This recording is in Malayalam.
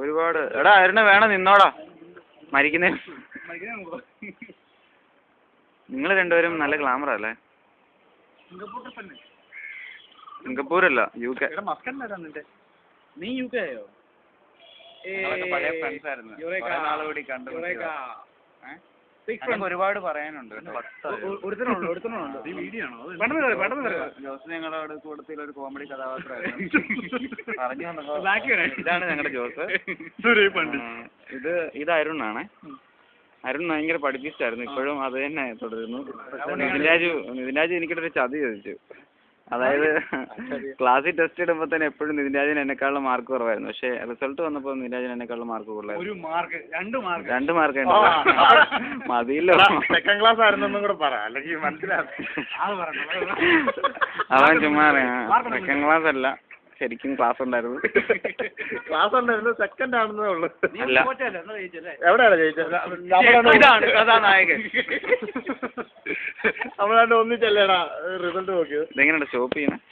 ഒരുപാട്. എടാ അരുണ വേണം നിന്നോടാ മരിക്കുന്നേ. നിങ്ങൾ രണ്ടുപേരും നല്ല ഗ്ലാമർ അല്ലേ? സിംഗപ്പൂരല്ല UK. നീ UK ആയോ? ഒരുപാട് പറയാനുണ്ട്. ജോസ് ഞങ്ങളോട് കൂട്ടത്തിൽ ഒരു കോമഡി കഥാപാത്രമായിരുന്നു. ഇതാണ് ഞങ്ങളുടെ ജോസ്. ഇത് അരുണാണ്. അരുൺ ഭയങ്കര പഠിപ്പിച്ചായിരുന്നു. ഇപ്പോഴും അത് തന്നെ തുടരുന്നു. നിതിൻ രാജ് എനിക്കിട്ടൊരു ചതി ചോദിച്ചു. അതായത് ക്ലാസ്സിൽ ടെസ്റ്റ് ഇടുമ്പോൾ തന്നെ എപ്പോഴും നിതിൻ രാജിന് എന്നെക്കാളും മാർക്ക് കുറവായിരുന്നു. പക്ഷെ റിസൾട്ട് വന്നപ്പോൾ നിതിൻ രാജിന് എന്നെക്കാളും മാർക്ക് കൂടുതലായിരുന്നു. 2 മാർക്ക് മതിയല്ലോ. സെക്കൻഡ് ക്ലാസ് ആയിരുന്നെന്നും കൂടെ പറ, അല്ലെങ്കിൽ മനസ്സിലാവും. അവൻ ചുമ്മാ സെക്കൻഡ് ക്ലാസ് അല്ല, ശരിക്കും ക്ലാസ് ഉണ്ടായിരുന്നു. ക്ലാസ് ഉണ്ടായിരുന്നു, സെക്കൻഡ് ആണെന്നേ ഉള്ളു. അല്ല, എവിടെയാണ് ജയിച്ചത്? അതാ നായകൻ. നമ്മളാണ്ട് ഒന്നിച്ചല്ലേടാ റിസൾട്ട് നോക്കിയത്. ഇതെങ്ങനെയാണ് സ്റ്റോപ്പ് ചെയ്യുന്നത്?